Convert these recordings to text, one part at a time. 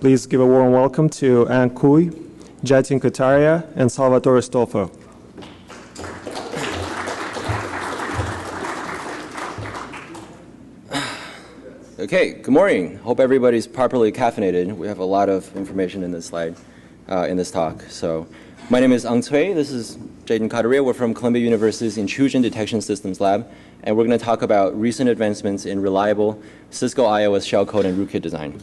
Please give a warm welcome to Ann Cui, Jatin Kataria, and Salvatore Stolfo. Okay, good morning. Hope everybody's properly caffeinated. We have a lot of information in this slide, in this talk. So, my name is Ang Cui. This is Jatin Kataria. We're from Columbia University's Intrusion Detection Systems Lab, and we're going to talk about recent advancements in reliable Cisco iOS shellcode and rootkit design.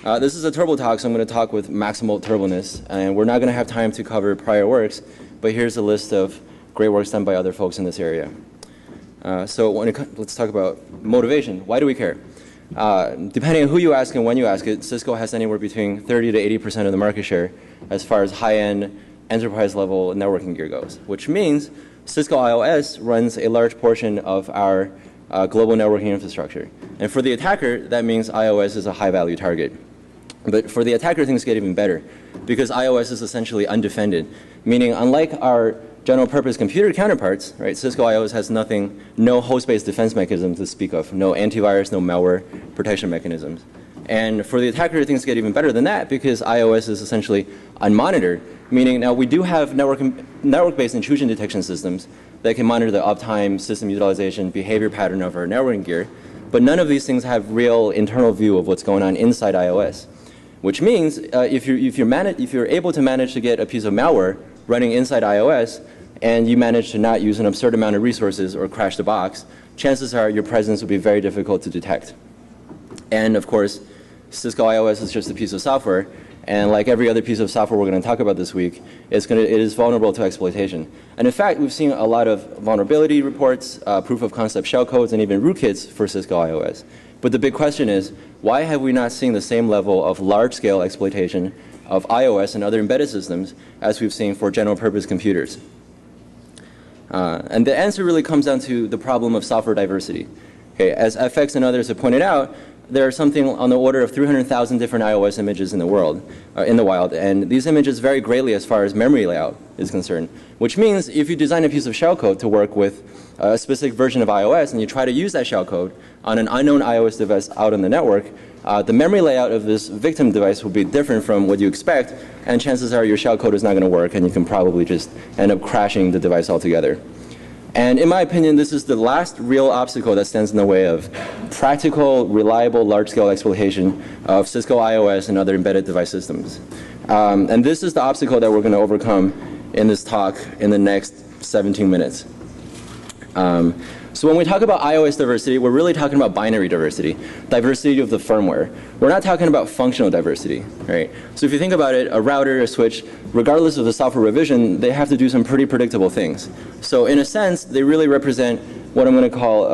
This is a turbo talk, so I'm going to talk with maximal turboness, and we're not going to have time to cover prior works, but here's a list of great works done by other folks in this area. Let's talk about motivation. Why do we care? Depending on who you ask and when you ask it, Cisco has anywhere between 30 to 80% of the market share as far as high-end enterprise-level networking gear goes, which means Cisco iOS runs a large portion of our global networking infrastructure. And for the attacker, that means iOS is a high-value target. But for the attacker, things get even better, because iOS is essentially undefended, meaning unlike our general-purpose computer counterparts, right, Cisco iOS has no host-based defense mechanism to speak of, no antivirus, no malware protection mechanisms. And for the attacker, things get even better than that, because iOS is essentially unmonitored, meaning now we do have network-based intrusion detection systems that can monitor the uptime, system utilization, behavior pattern of our networking gear, but none of these things have real internal view of what's going on inside iOS. Which means if you're able to manage to get a piece of malware running inside iOS, and you manage to not use an absurd amount of resources or crash the box, chances are your presence will be very difficult to detect. And of course, Cisco iOS is just a piece of software, and like every other piece of software we're going to talk about this week, it is vulnerable to exploitation. And in fact, we've seen a lot of vulnerability reports, proof of concept shellcodes, and even rootkits for Cisco iOS. But the big question is, why have we not seen the same level of large-scale exploitation of iOS and other embedded systems as we've seen for general-purpose computers? And the answer really comes down to the problem of software diversity. Okay, as FX and others have pointed out, there are something on the order of 300,000 different iOS images in the world, in the wild, and these images vary greatly as far as memory layout is concerned, which means if you design a piece of shellcode to work with a specific version of iOS and you try to use that shellcode on an unknown iOS device out on the network, the memory layout of this victim device will be different from what you expect, and chances are your shellcode is not going to work, and you can probably just end up crashing the device altogether. And in my opinion, this is the last real obstacle that stands in the way of practical, reliable, large-scale exploitation of Cisco iOS and other embedded device systems. And this is the obstacle that we're going to overcome in this talk in the next 17 minutes. So when we talk about iOS diversity, we're really talking about binary diversity, diversity of the firmware. We're not talking about functional diversity, right? So if you think about it, a router, a switch, regardless of the software revision, they have to do some pretty predictable things. So in a sense, they really represent what I'm going to call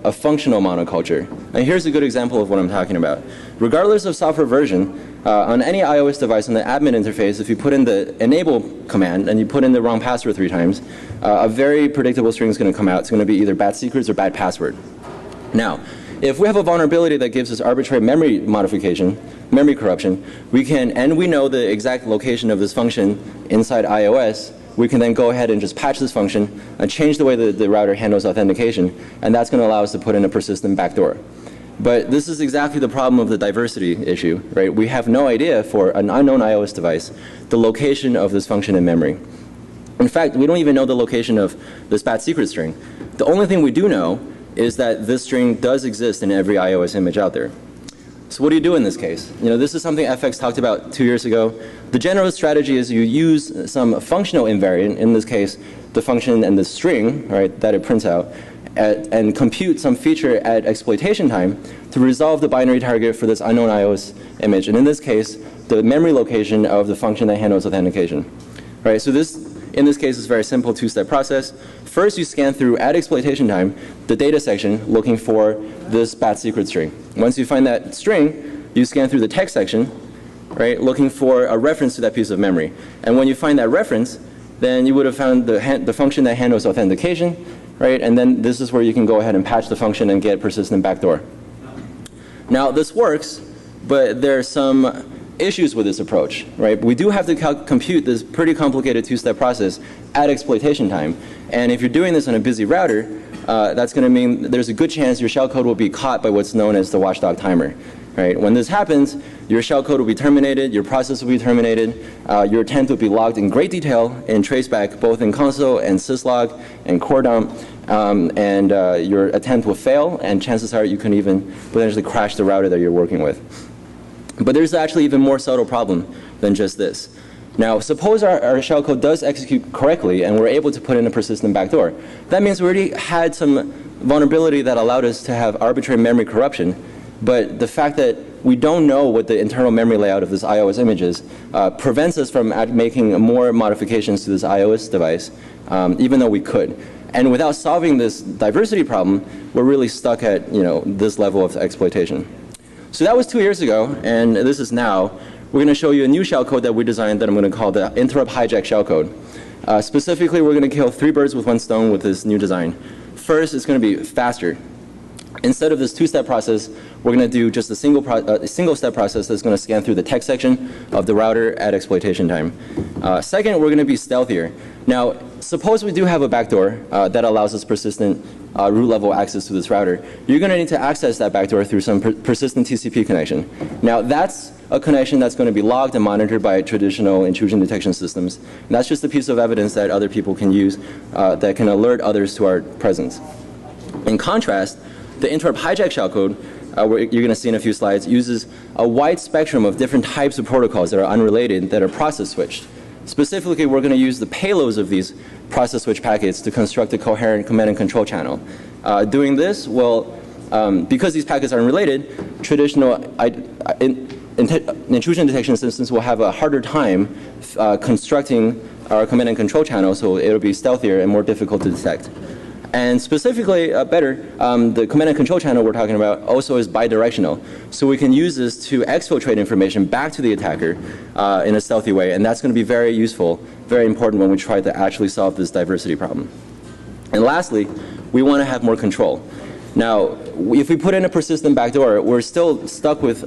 a functional monoculture. And here's a good example of what I'm talking about. Regardless of software version, on any iOS device on the admin interface, if you put in the enable command and you put in the wrong password 3 times, a very predictable string is going to come out. It's going to be either bad secrets or bad password. Now, if we have a vulnerability that gives us arbitrary memory modification, memory corruption, we know the exact location of this function inside iOS, we can then go ahead and just patch this function and change the way that the router handles authentication, and that's going to allow us to put in a persistent backdoor. But this is exactly the problem of the diversity issue, right? We have no idea for an unknown iOS device the location of this function in memory. In fact, we don't even know the location of this bad secret string. The only thing we do know is that this string does exist in every iOS image out there. So what do you do in this case? You know, this is something FX talked about 2 years ago. The general strategy is you use some functional invariant, in this case, the function and the string, right, that it prints out, and compute some feature at exploitation time to resolve the binary target for this unknown iOS image. And in this case, the memory location of the function that handles authentication. Right, so in this case, is a very simple 2-step process. First, you scan through at exploitation time the data section looking for this bad secret string. Once you find that string, you scan through the text section, right, looking for a reference to that piece of memory. And when you find that reference, then you would have found the function that handles authentication, right? And then this is where you can go ahead and patch the function and get persistent backdoor. Now, this works, but there are some issues with this approach, right? We do have to compute this pretty complicated 2-step process at exploitation time. And if you're doing this on a busy router, that's going to mean there's a good chance your shellcode will be caught by what's known as the watchdog timer. right? When this happens, your shellcode will be terminated, your process will be terminated, your attempt will be logged in great detail in traceback, both in console and syslog and core dump, and your attempt will fail, and chances are you can even potentially crash the router that you're working with. But there's actually even more subtle problem than just this. Now, suppose our shellcode does execute correctly and we're able to put in a persistent backdoor. That means we already had some vulnerability that allowed us to have arbitrary memory corruption, but the fact that we don't know what the internal memory layout of this iOS image is prevents us from making more modifications to this iOS device, even though we could. And without solving this diversity problem, we're really stuck at this level of exploitation. So that was 2 years ago, and this is now. We're going to show you a new shellcode that we designed that I'm going to call the interrupt hijack shellcode. Specifically, we're going to kill 3 birds with 1 stone with this new design. First, it's going to be faster. Instead of this 2-step process, we're going to do just a single-step process that's going to scan through the text section of the router at exploitation time. Second, we're going to be stealthier. Now, suppose we do have a backdoor that allows us persistent root-level access to this router. You're going to need to access that backdoor through some persistent TCP connection. Now, that's a connection that's going to be logged and monitored by traditional intrusion detection systems. And that's just a piece of evidence that other people can use that can alert others to our presence. In contrast, the interrupt hijack shellcode, you're going to see in a few slides, uses a wide spectrum of different types of protocols that are unrelated that are process switched. Specifically, we're going to use the payloads of these process switch packets to construct a coherent command and control channel. Doing this will, because these packets are unrelated, traditional intrusion detection systems will have a harder time constructing our command and control channel, so it'll be stealthier and more difficult to detect. And specifically, the command and control channel we're talking about also is bidirectional. So we can use this to exfiltrate information back to the attacker in a stealthy way. And that's going to be very useful, very important when we try to actually solve this diversity problem. And lastly, we want to have more control. Now, if we put in a persistent backdoor, we're still stuck with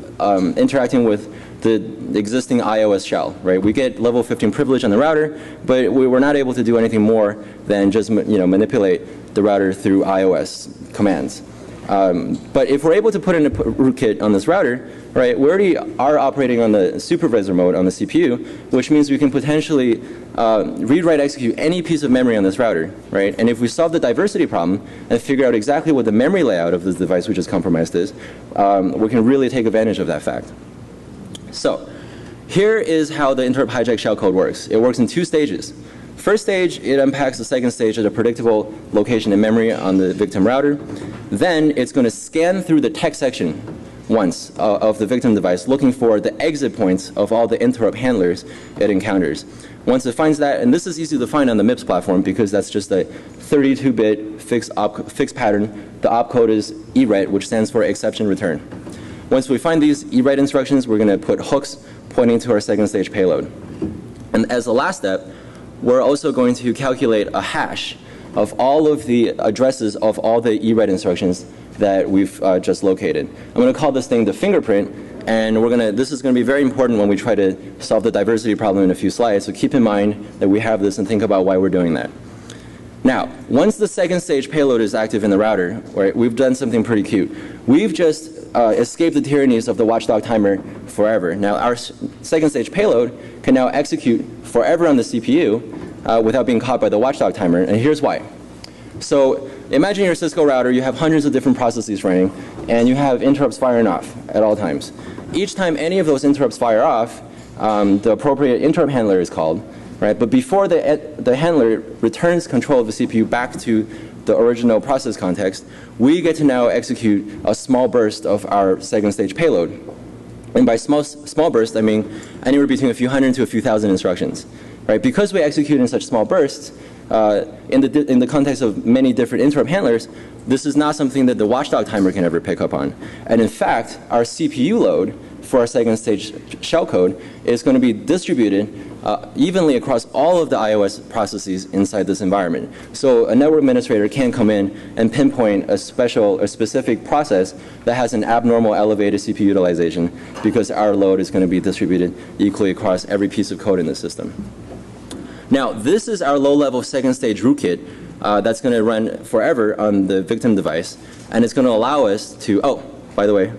interacting with the existing iOS shell, right? We get level 15 privilege on the router, but we're not able to do anything more than just manipulate the router through iOS commands. But if we're able to put in a rootkit on this router, right, we already are operating on the supervisor mode on the CPU, which means we can potentially read, write, execute any piece of memory on this router, right? And if we solve the diversity problem and figure out exactly what the memory layout of this device which is compromised is, we can really take advantage of that fact. So here is how the interrupt hijack shellcode works. It works in 2 stages. First stage, it unpacks the second stage at a predictable location in memory on the victim router. Then it's going to scan through the text section once of the victim device, looking for the exit points of all the interrupt handlers it encounters. Once it finds that, and this is easy to find on the MIPS platform because that's just a 32-bit fixed pattern. The opcode is ERET, which stands for exception return. Once we find these ERET instructions, we're going to put hooks pointing to our second stage payload. And as a last step, we're also going to calculate a hash of all of the addresses of all the ERET instructions that we've just located. I'm going to call this thing the fingerprint, and this is going to be very important when we try to solve the diversity problem in a few slides, so keep in mind that we have this and think about why we're doing that. Now, once the second stage payload is active in the router, right, we've done something pretty cute. We've just escaped the tyrannies of the watchdog timer forever. Now, our second stage payload can now execute forever on the CPU without being caught by the watchdog timer, and here's why. So imagine your Cisco router, you have hundreds of different processes running, and you have interrupts firing off at all times. Each time any of those interrupts fire off, the appropriate interrupt handler is called, right? But before the handler returns control of the CPU back to the original process context, we get to now execute a small burst of our second stage payload. And by small burst, I mean anywhere between a few hundred to a few thousand instructions, right? Because we execute in such small bursts, in the context of many different interrupt handlers, this is not something that the watchdog timer can ever pick up on. And in fact, our CPU load for our second stage shellcode is going to be distributed evenly across all of the iOS processes inside this environment. So a network administrator can come in and pinpoint a specific process that has an abnormal elevated CPU utilization because our load is going to be distributed equally across every piece of code in the system. Now, this is our low-level second stage rootkit that's going to run forever on the victim device, and it's going to allow us to, oh, by the way,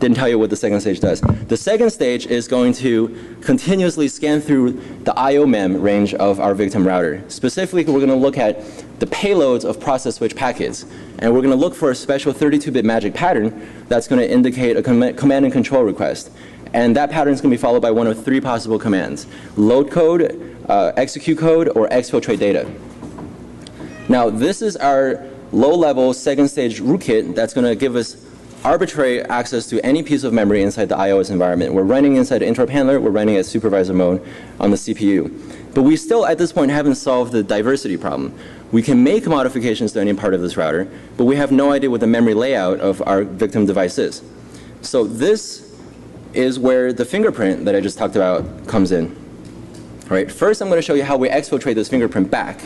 didn't tell you what the second stage does. The second stage is going to continuously scan through the IO mem range of our victim router. Specifically, we're going to look at the payloads of process switch packets. And we're going to look for a special 32-bit magic pattern that's going to indicate a command and control request. And that pattern is going to be followed by one of three possible commands: load code, execute code, or exfiltrate data. Now, this is our low-level second-stage rootkit that's going to give us arbitrary access to any piece of memory inside the iOS environment. We're running inside the interrupt handler. We're running at supervisor mode on the CPU. But we still, at this point, haven't solved the diversity problem. We can make modifications to any part of this router, but we have no idea what the memory layout of our victim device is. So this is where the fingerprint that I just talked about comes in. All right, first I'm going to show you how we exfiltrate this fingerprint back.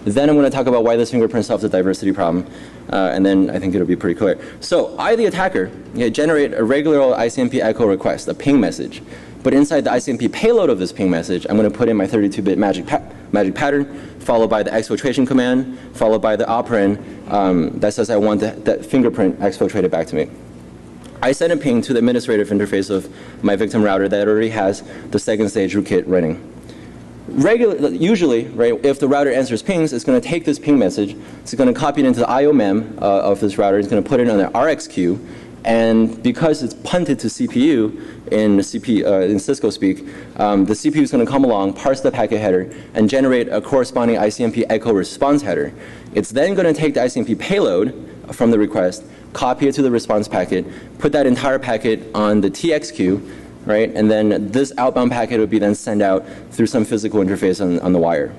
Then I'm going to talk about why this fingerprint solves the diversity problem, and then I think it'll be pretty clear. So I, the attacker, generate a regular old ICMP echo request, a ping message. But inside the ICMP payload of this ping message, I'm going to put in my 32-bit magic pattern, followed by the exfiltration command, followed by the operand that says I want that fingerprint exfiltrated back to me. I send a ping to the administrative interface of my victim router that already has the second stage rootkit running. Usually, right, if the router answers pings, it's going to take this ping message, it's going to copy it into the IO mem of this router, it's going to put it on the RX queue, and because it's punted to CPU in Cisco speak, the CPU is going to come along, parse the packet header, and generate a corresponding ICMP echo response header. It's then going to take the ICMP payload from the request, copy it to the response packet, put that entire packet on the TX queue, right? And then this outbound packet would be then sent out through some physical interface on the wire.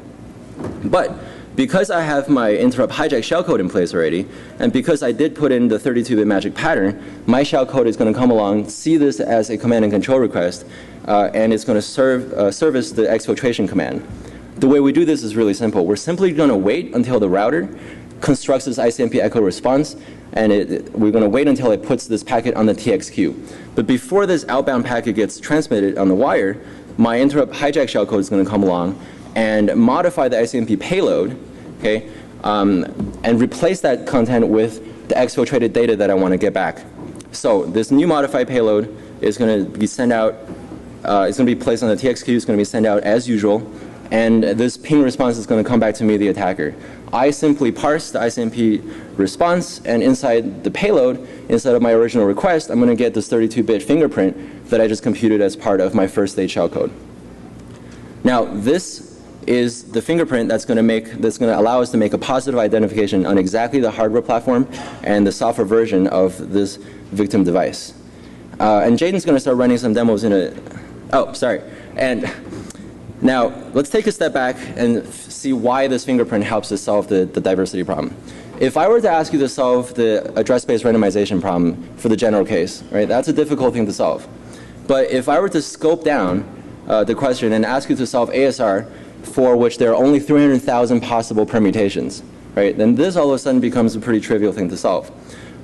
But because I have my interrupt hijack shellcode in place already, and because I did put in the 32-bit magic pattern, my shellcode is going to come along, see this as a command and control request, and it's going to service the exfiltration command. The way we do this is really simple. We're simply going to wait until the router constructs this ICMP echo response, and we're going to wait until it puts this packet on the TX queue. But before this outbound packet gets transmitted on the wire, my interrupt hijack shellcode is going to come along and modify the ICMP payload, okay, and replace that content with the exfiltrated data that I want to get back. So this new modified payload is going to be sent out, it's going to be placed on the TX queue, it's going to be sent out as usual, and this ping response is going to come back to me, the attacker. I simply parse the ICMP response, and inside the payload, instead of my original request, I'm going to get this 32-bit fingerprint that I just computed as part of my first stage shellcode. Now, this is the fingerprint that's going to allow us to make a positive identification on exactly the hardware platform and the software version of this victim device. And Jaden's going to start running some demos in a. Oh, sorry. And now let's take a step back and see why this fingerprint helps us solve the diversity problem. If I were to ask you to solve the address-based randomization problem for the general case, right, that's a difficult thing to solve. But if I were to scope down the question and ask you to solve ASR for which there are only 300,000 possible permutations, right, then this all of a sudden becomes a pretty trivial thing to solve.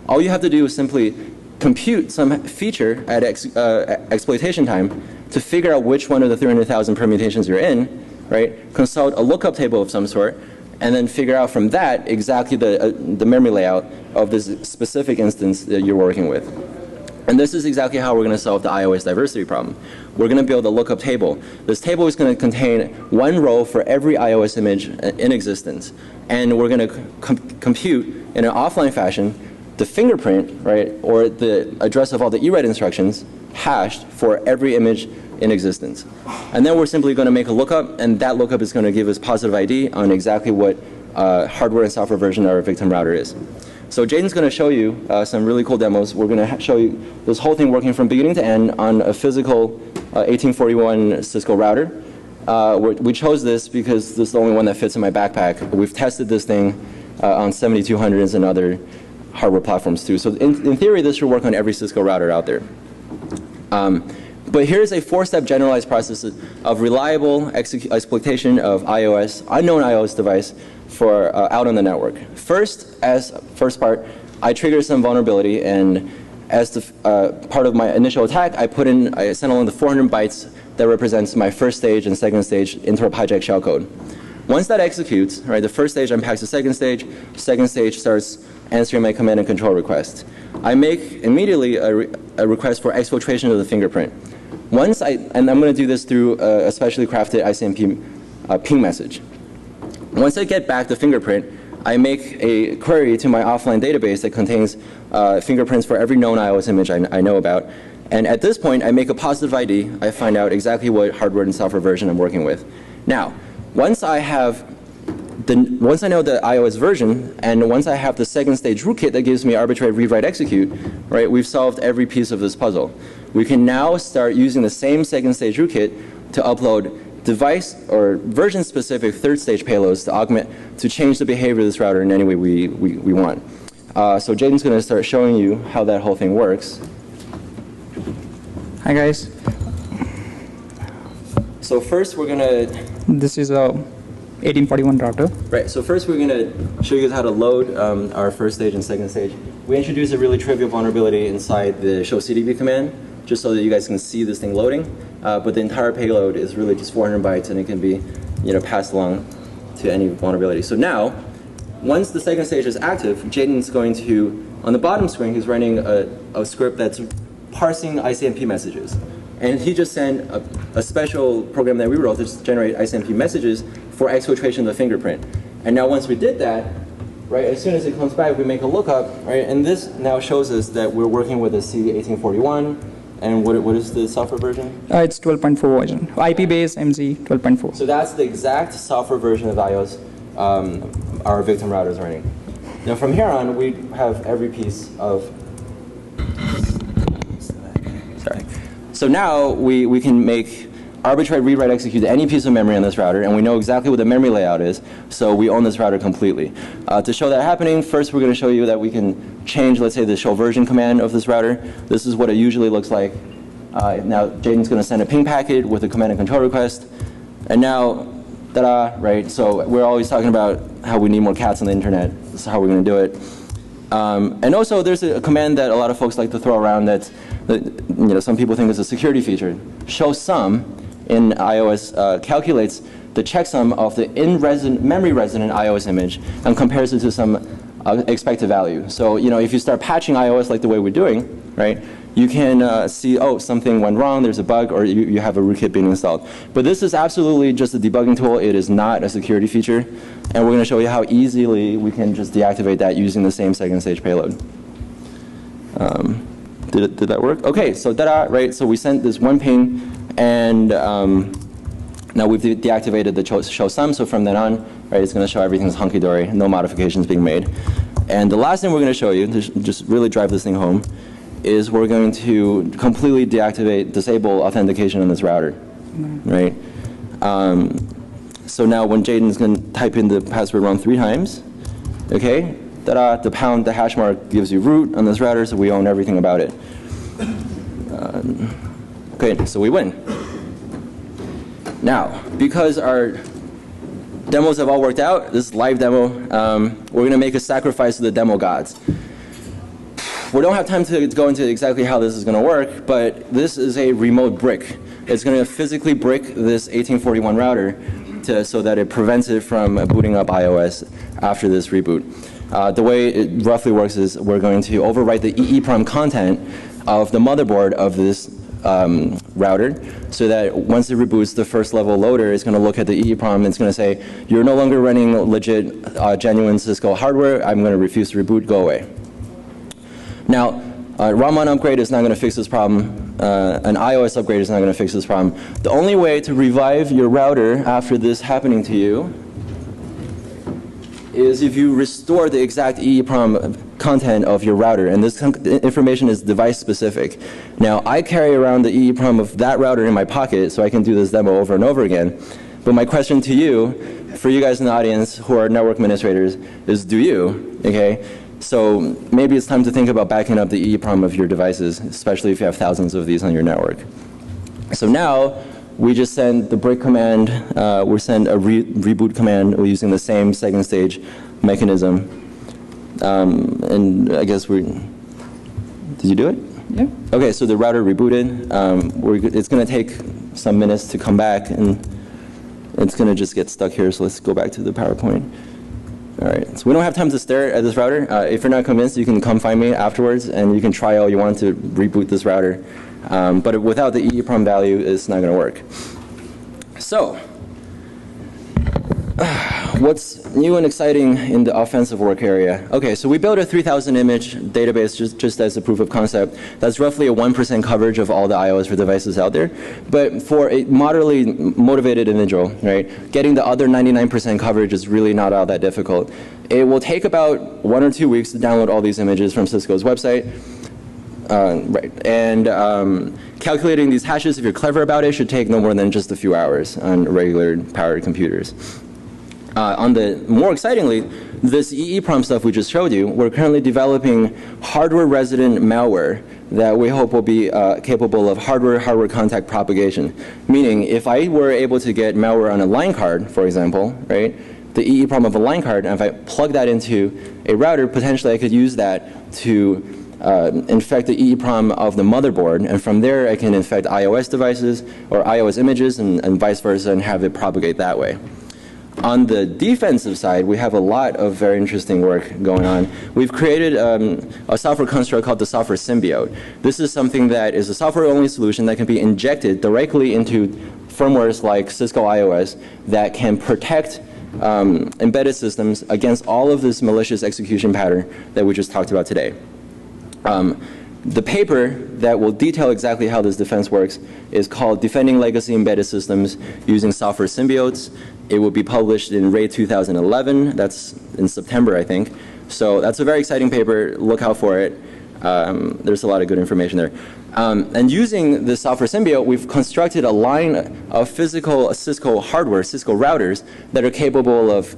All you have to do is simply compute some feature at exploitation time to figure out which one of the 300,000 permutations you're in, right, consult a lookup table of some sort, and then figure out from that exactly the memory layout of this specific instance that you're working with. And this is exactly how we're going to solve the iOS diversity problem. We're going to build a lookup table. This table is going to contain one row for every iOS image in existence. And we're going to compute in an offline fashion the fingerprint, right, or the address of all the ERED instructions hashed for every image in existence. And then we're simply going to make a lookup, and that lookup is going to give us positive ID on exactly what hardware and software version our victim router is. So Jaden's going to show you some really cool demos. We're going to show you this whole thing working from beginning to end on a physical 1841 Cisco router. We chose this because this is the only one that fits in my backpack. We've tested this thing on 7200s and other hardware platforms too. So in theory, this should work on every Cisco router out there. But here's a four-step generalized process of reliable exploitation of iOS, unknown iOS device for out on the network. First part, I trigger some vulnerability, and as the part of my initial attack, I sent along the 400 bytes that represents my first stage and second stage interrupt hijack shellcode. Once that executes, right, the first stage unpacks the second stage starts answering my command and control request. I make immediately a a request for exfiltration of the fingerprint. And I'm going to do this through a specially crafted ICMP ping message. Once I get back the fingerprint, I make a query to my offline database that contains fingerprints for every known iOS image I know about. And at this point, I make a positive ID. I find out exactly what hardware and software version I'm working with. Now, once I know the iOS version, and once I have the second stage rootkit that gives me arbitrary read, write, execute, right, we've solved every piece of this puzzle. We can now start using the same second stage rootkit to upload device or version specific third stage payloads to change the behavior of this router in any way we want. So Jaden's going to start showing you how that whole thing works. Hi guys. So first we're going to... This is a 1841 router. Right, so first we're going to show you how to load our first stage and second stage. We introduce a really trivial vulnerability inside the show CDB command, just so that you guys can see this thing loading. But the entire payload is really just 400 bytes, and it can be passed along to any vulnerability. So now, once the second stage is active, Jaden's going to, on the bottom screen, he's running a script that's parsing ICMP messages. And he just sent a special program that we wrote to generate ICMP messages for exfiltration of the fingerprint. And now once we did that, right, as soon as it comes back, we make a lookup, right, and this now shows us that we're working with a C1841, and what is the software version? It's 12.4 version. IP-based MZ 12.4. So that's the exact software version of iOS our victim router is running. Now from here on, we have every piece of... Sorry. So now we can make arbitrary read, write, execute any piece of memory on this router, and we know exactly what the memory layout is, so we own this router completely. To show that happening, first we're going to show you that we can change, let's say, the show version command of this router. This is what it usually looks like. Now Jaden's going to send a ping packet with a command and control request, and now, ta-da, right? So we're always talking about how we need more cats on the internet. This is how we're going to do it. And also, there's a command that a lot of folks like to throw around that some people think is a security feature. Show sum in iOS calculates the checksum of the memory resident iOS image and compares it to some expected value. So if you start patching iOS like the way we're doing, right, you can see, oh, something went wrong, there's a bug, or you have a rootkit being installed. But this is absolutely just a debugging tool. It is not a security feature. And we're going to show you how easily we can just deactivate that using the same second stage payload. Did that work? Okay, so ta-da, right? So we sent this one ping, and now we've deactivated the show sum. So from then on, right, it's going to show everything's hunky-dory, no modifications being made. And the last thing we're going to show you, to just really drive this thing home, is we're going to completely disable authentication on this router, right? So now when Jaden's going to type in the password wrong 3 times, okay, ta-da, the hash mark gives you root on this router, so we own everything about it. Okay, so we win. Now, because our demos have all worked out, this is live demo, we're going to make a sacrifice to the demo gods. We don't have time to go into exactly how this is going to work, but this is a remote brick. It's going to physically brick this 1841 router so that it prevents it from booting up iOS after this reboot. The way it roughly works is we're going to overwrite the EEPROM content of the motherboard of this router, so that once it reboots, the first level loader is going to look at the EEPROM and it's going to say, you're no longer running legit, genuine Cisco hardware, I'm going to refuse to reboot, go away. Now, ROM-on upgrade is not going to fix this problem. An iOS upgrade is not going to fix this problem. The only way to revive your router after this happening to you is if you restore the exact EEPROM content of your router, and this information is device specific. Now, I carry around the EEPROM of that router in my pocket so I can do this demo over and over again. But my question to you, for you guys in the audience who are network administrators, is do you, okay? So maybe it's time to think about backing up the EEPROM of your devices, especially if you have thousands of these on your network. So now, we just send the break command, we send a reboot command using the same second stage mechanism. And I guess did you do it? Yeah. Okay, so the router rebooted. It's going to take some minutes to come back, and it's going to just get stuck here, so let's go back to the PowerPoint. All right, so we don't have time to stare at this router. If you're not convinced, you can come find me afterwards, and you can try all you want to reboot this router. But without the EEPROM value, it's not going to work. So, what's new and exciting in the offensive work area? Okay, so we built a 3,000 image database just as a proof of concept. That's roughly a 1% coverage of all the iOS for devices out there. But for a moderately motivated individual, right, getting the other 99% coverage is really not all that difficult. It will take about 1 or 2 weeks to download all these images from Cisco's website. And calculating these hashes, if you're clever about it, should take no more than just a few hours on regular powered computers. On the more excitingly, this EEPROM stuff we just showed you, we're currently developing hardware-resident malware that we hope will be capable of hardware-hardware contact propagation. Meaning, if I were able to get malware on a line card, for example, right, the EEPROM of a line card, and if I plug that into a router, potentially I could use that to infect the EEPROM of the motherboard, and from there I can infect iOS devices or iOS images and vice versa and have it propagate that way. On the defensive side, we have a lot of very interesting work going on. We've created a software construct called the software symbiote. This is something that is a software-only solution that can be injected directly into firmwares like Cisco iOS that can protect embedded systems against all of this malicious execution pattern that we just talked about today. The paper that will detail exactly how this defense works is called Defending Legacy Embedded Systems Using Software Symbiotes. It will be published in RAID 2011. That's in September, I think. So that's a very exciting paper. Look out for it. There's a lot of good information there. And using the software symbiote, we've constructed a line of physical Cisco hardware, Cisco routers, that are capable of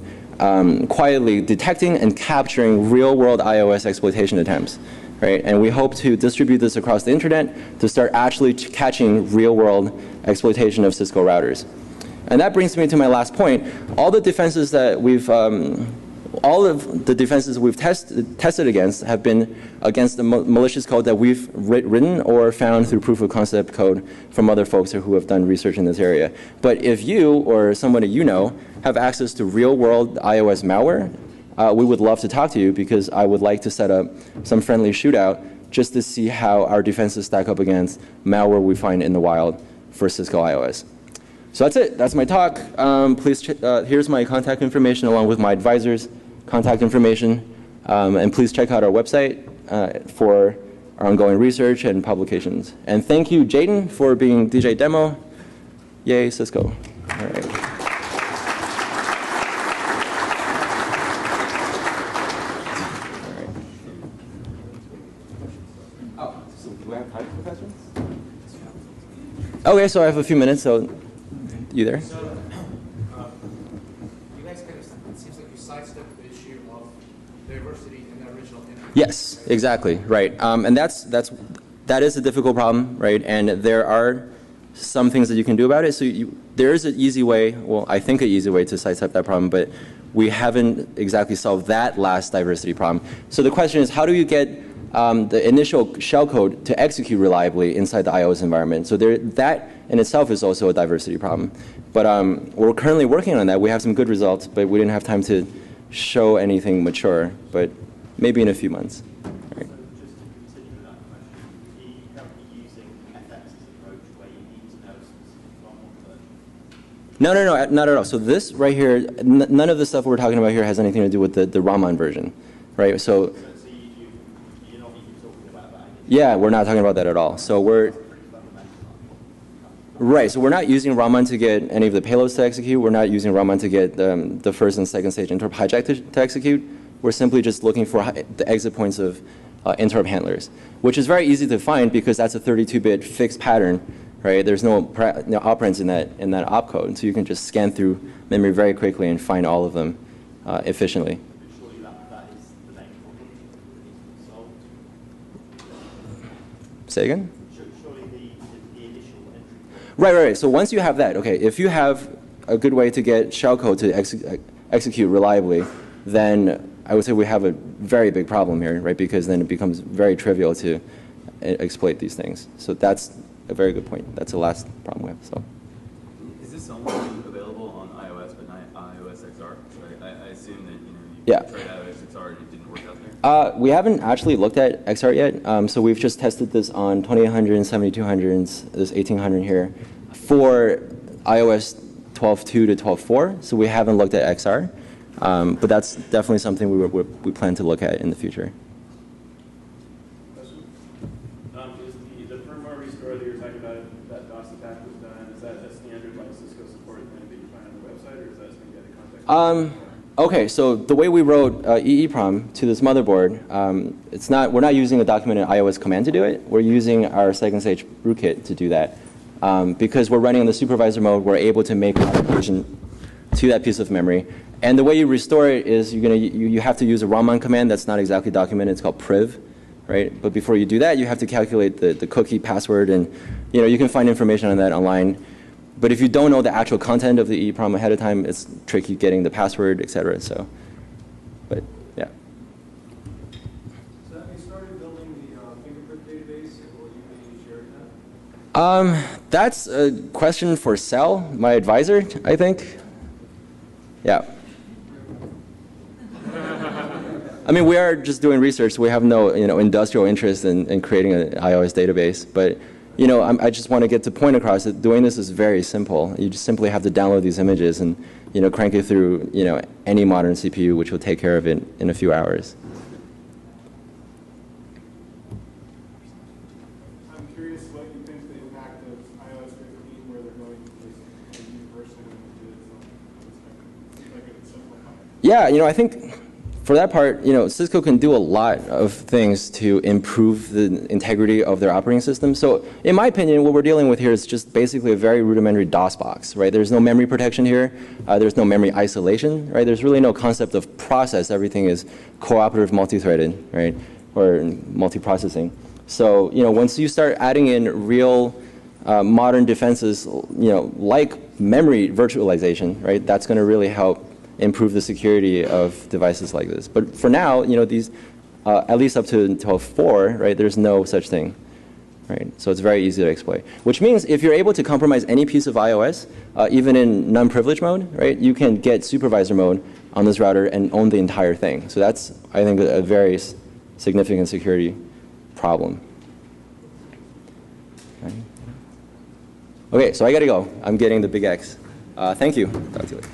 quietly detecting and capturing real-world iOS exploitation attempts. Right? And we hope to distribute this across the internet to start actually catching real-world exploitation of Cisco routers. And that brings me to my last point. All the defenses that we've, all of the defenses we've tested against have been against the malicious code that we've written or found through proof of concept code from other folks who have done research in this area. But if you or somebody you know have access to real-world iOS malware, we would love to talk to you because I would like to set up some friendly shootout just to see how our defenses stack up against malware we find in the wild for Cisco iOS. So that's it. That's my talk. Please, here's my contact information along with my advisor's contact information. And please check out our website for our ongoing research and publications. And thank you, Jaden, for being DJ demo. Yay, Cisco. All right. Okay, so I have a few minutes, so you there? So, you guys kind of, it seems like you sidestepped the issue of diversity in the original image. Yes, exactly, right. And that is a difficult problem, right? And there are some things that you can do about it. So there is an easy way, well, I think an easy way to sidestep that problem, but we haven't exactly solved that last diversity problem. So the question is, how do you get the initial shellcode to execute reliably inside the iOS environment? So that in itself is also a diversity problem. But we're currently working on that. We have some good results, but we didn't have time to show anything mature, but maybe in a few months. Right. So just to continue that question, are you currently using FX's approach where you need to know specific ROM version? No, not at all. So this right here, none of the stuff we're talking about here has anything to do with the Raman version, right? So you're not even talking about that? yeah, we're not talking about that at all. So we're right. So we're not using Raman to get any of the payloads to execute. We're not using Raman to get the first and second stage interrupt hijack to execute. We're simply just looking for the exit points of interrupt handlers, which is very easy to find because that's a 32-bit fixed pattern, right? There's no operands in that opcode, so you can just scan through memory very quickly and find all of them efficiently. Surely that is the main problem that needs to be solved. Say again? Surely the initial entry point. Right. So once you have that, okay, if you have a good way to get shellcode to execute reliably, then I would say we have a very big problem here, right? Because then it becomes very trivial to exploit these things. So that's a very good point. That's the last problem we have. So. Is this only available on iOS but not iOS XR? I assume that Yeah. Tried out XR, it didn't work out there? We haven't actually looked at XR yet, so we've just tested this on 2800s, 7200s, this 1800 here, for iOS 12.2 to 12.4, so we haven't looked at XR, but that's definitely something we plan to look at in the future. Is the firmware restore that you're talking about, that DOS attack was done, is that a standard like Cisco supported thing that you find on the website, or is that something you had to contact? Okay, so the way we wrote EEPROM to this motherboard, we're not using a documented iOS command to do it. We're using our second stage rootkit to do that. Because we're running in the supervisor mode, we're able to make modification to that piece of memory. And the way you restore it is you have to use a Raman command that's not exactly documented. It's called priv, right? But before you do that, you have to calculate the cookie password, and you can find information on that online. But if you don't know the actual content of the EEPROM ahead of time, it's tricky getting the password, et cetera. So, but yeah. So have you started building the fingerprint database, and will you be sharing that? That's a question for Sal, my advisor, I think. Yeah. I mean, we are just doing research. So we have no industrial interest in creating an iOS database, but I just want to get the point across that doing this is very simple. You just simply have to download these images and crank it through any modern CPU, which will take care of it in a few hours. I'm curious what you think the impact of iOS 15, where they're going to this university images on seems like it's simplified. Yeah, I think for that part, Cisco can do a lot of things to improve the integrity of their operating system. So in my opinion, what we're dealing with here is just basically a very rudimentary DOS box, right? There's no memory protection here. There's no memory isolation, right? There's really no concept of process. Everything is cooperative multi-threaded, right? Or multi-processing. So, once you start adding in real modern defenses, like memory virtualization, right? That's going to really help improve the security of devices like this. But for now, these, at least up to 12.4, right, there's no such thing, right? So it's very easy to exploit. Which means if you're able to compromise any piece of iOS, even in non-privileged mode, right, you can get supervisor mode on this router and own the entire thing. So that's, I think, a very significant security problem. Okay, so I got to go. I'm getting the big X. Thank you. Talk to you later.